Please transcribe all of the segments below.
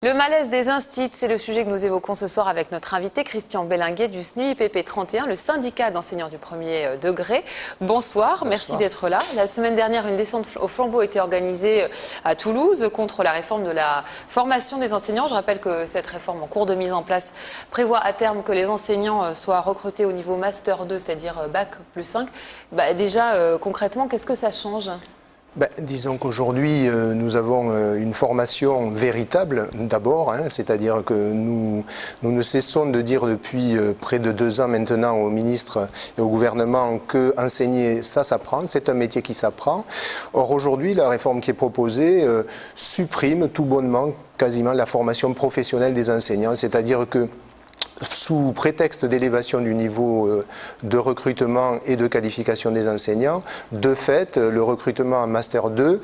Le malaise des instits, c'est le sujet que nous évoquons ce soir avec notre invité Christian Bellinguet du SNUIPP 31, le syndicat d'enseignants du premier degré. Bonsoir, merci d'être là. La semaine dernière, une descente au flambeau a été organisée à Toulouse contre la réforme de la formation des enseignants. Je rappelle que cette réforme en cours de mise en place prévoit à terme que les enseignants soient recrutés au niveau Master 2, c'est-à-dire Bac plus 5. Déjà, concrètement, qu'est-ce que ça change ? Disons qu'aujourd'hui, nous avons une formation véritable d'abord, c'est-à-dire que nous ne cessons de dire depuis près de 2 ans maintenant au ministre et au gouvernement que enseigner, ça s'apprend, c'est un métier qui s'apprend. Or aujourd'hui, la réforme qui est proposée supprime tout bonnement quasiment la formation professionnelle des enseignants, c'est-à-dire que sous prétexte d'élévation du niveau de recrutement et de qualification des enseignants, de fait, le recrutement en Master 2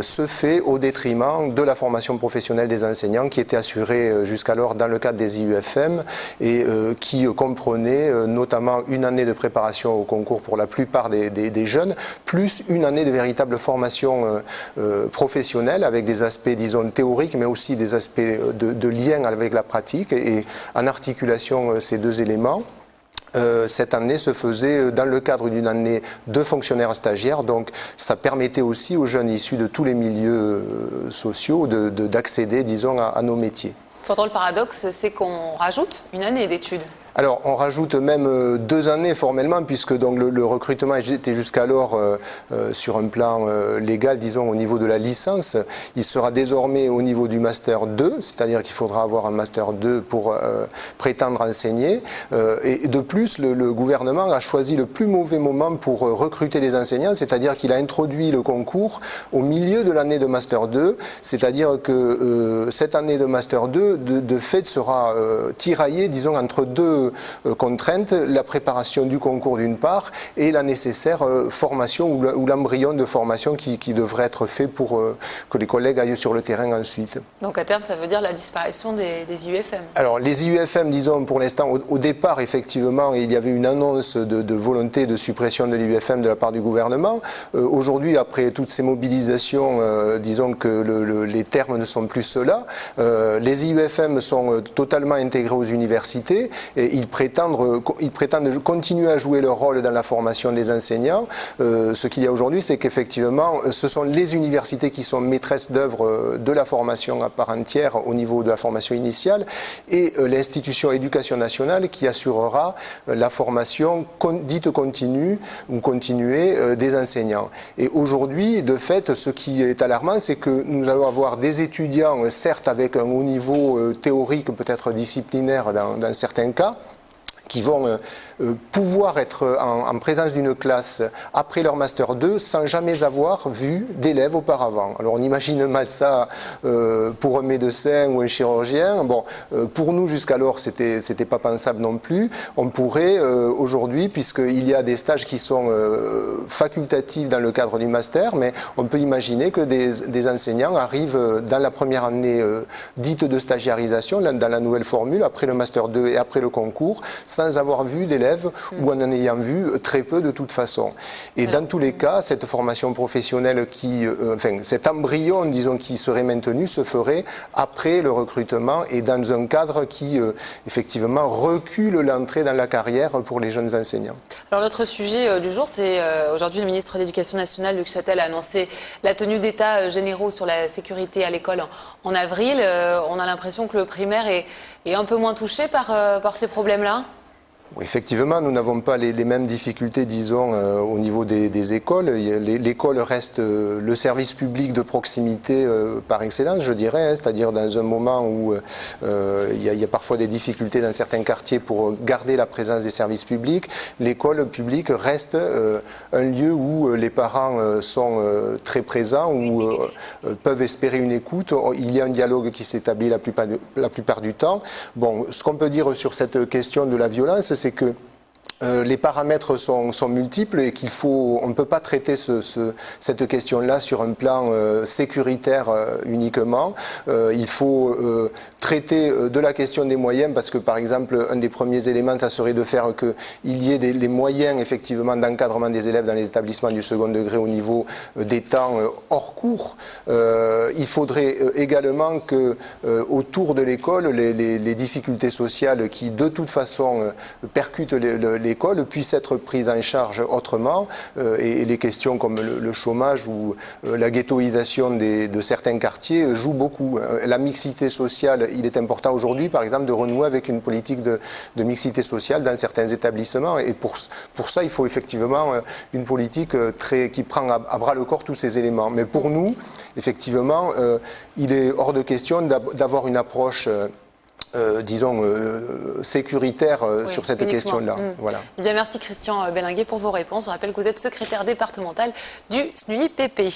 se fait au détriment de la formation professionnelle des enseignants qui était assurée jusqu'alors dans le cadre des IUFM et qui comprenait notamment une année de préparation au concours pour la plupart des jeunes, plus une année de véritable formation professionnelle avec des aspects, disons, théoriques, mais aussi des aspects de lien avec la pratique et en articulation ces deux éléments. Cette année se faisait dans le cadre d'une année de fonctionnaires stagiaires, donc ça permettait aussi aux jeunes issus de tous les milieux sociaux d'accéder, disons, à nos métiers. Pourtant, le paradoxe, c'est qu'on rajoute une année d'études. Alors, on rajoute même 2 années formellement, puisque donc le recrutement était jusqu'alors sur un plan légal, disons, au niveau de la licence. Il sera désormais au niveau du Master 2, c'est-à-dire qu'il faudra avoir un Master 2 pour prétendre enseigner. Et de plus, le gouvernement a choisi le plus mauvais moment pour recruter les enseignants, c'est-à-dire qu'il a introduit le concours au milieu de l'année de Master 2, c'est-à-dire que cette année de Master 2, de fait, sera tiraillée, disons, entre 2 contraintes, la préparation du concours d'une part et la nécessaire formation ou l'embryon de formation qui devrait être fait pour que les collègues aillent sur le terrain ensuite. Donc à terme, ça veut dire la disparition des IUFM. Alors les IUFM, disons, pour l'instant, au départ, effectivement, il y avait une annonce de volonté de suppression de l'IUFM de la part du gouvernement. Aujourd'hui, après toutes ces mobilisations, disons que les termes ne sont plus ceux-là. Les IUFM sont totalement intégrés aux universités et ils prétendent continuer à jouer leur rôle dans la formation des enseignants. Ce qu'il y a aujourd'hui, c'est qu'effectivement, ce sont les universités qui sont maîtresses d'œuvre de la formation à part entière au niveau de la formation initiale et l'institution éducation nationale qui assurera la formation dite continue ou continuée des enseignants. Et aujourd'hui, de fait, ce qui est alarmant, c'est que nous allons avoir des étudiants, certes avec un haut niveau théorique, peut-être disciplinaire dans certains cas, qui vont pouvoir être en présence d'une classe après leur Master 2 sans jamais avoir vu d'élèves auparavant. Alors on imagine mal ça pour un médecin ou un chirurgien. Bon, pour nous jusqu'alors c'était pas pensable non plus. On pourrait aujourd'hui, puisqu'il y a des stages qui sont facultatifs dans le cadre du Master, mais on peut imaginer que des enseignants arrivent dans la première année dite de stagiarisation, dans la nouvelle formule, après le Master 2 et après le concours, sans avoir vu d'élèves ou en ayant vu très peu de toute façon. Et dans tous les cas, cette formation professionnelle cet embryon, disons, qui serait maintenu, se ferait après le recrutement et dans un cadre qui, effectivement, recule l'entrée dans la carrière pour les jeunes enseignants. Alors l'autre sujet du jour, c'est aujourd'hui le ministre de l'Éducation nationale, Luc Châtel, a annoncé la tenue d'états généraux sur la sécurité à l'école en avril. On a l'impression que le primaire est un peu moins touché par ces problèmes-là. Effectivement, nous n'avons pas les mêmes difficultés, disons, au niveau des écoles. L'école reste le service public de proximité par excellence, je dirais, c'est-à-dire dans un moment où il y a parfois des difficultés dans certains quartiers pour garder la présence des services publics. L'école publique reste un lieu où les parents sont très présents, où peuvent espérer une écoute. Il y a un dialogue qui s'établit la plupart du temps. Bon, ce qu'on peut dire sur cette question de la violence, c'est que les paramètres sont multiples et on ne peut pas traiter cette question-là sur un plan sécuritaire uniquement. Il faut traiter de la question des moyens, parce que par exemple, un des premiers éléments, ça serait de faire qu'il y ait les moyens effectivement d'encadrement des élèves dans les établissements du second degré au niveau des temps hors cours. Il faudrait également que autour de l'école, les difficultés sociales qui de toute façon percutent l'école puissent être prises en charge autrement, et les questions comme le chômage ou la ghettoisation de certains quartiers jouent beaucoup. La mixité sociale, il est important aujourd'hui, par exemple, de renouer avec une politique de mixité sociale dans certains établissements. Et pour ça, il faut effectivement une politique qui prend à bras le corps tous ces éléments. Mais pour nous, effectivement, il est hors de question d'avoir une approche disons, sécuritaire sur cette question-là. Voilà. Eh bien, merci Christian Belinguet pour vos réponses. Je rappelle que vous êtes secrétaire départemental du SNUIPP.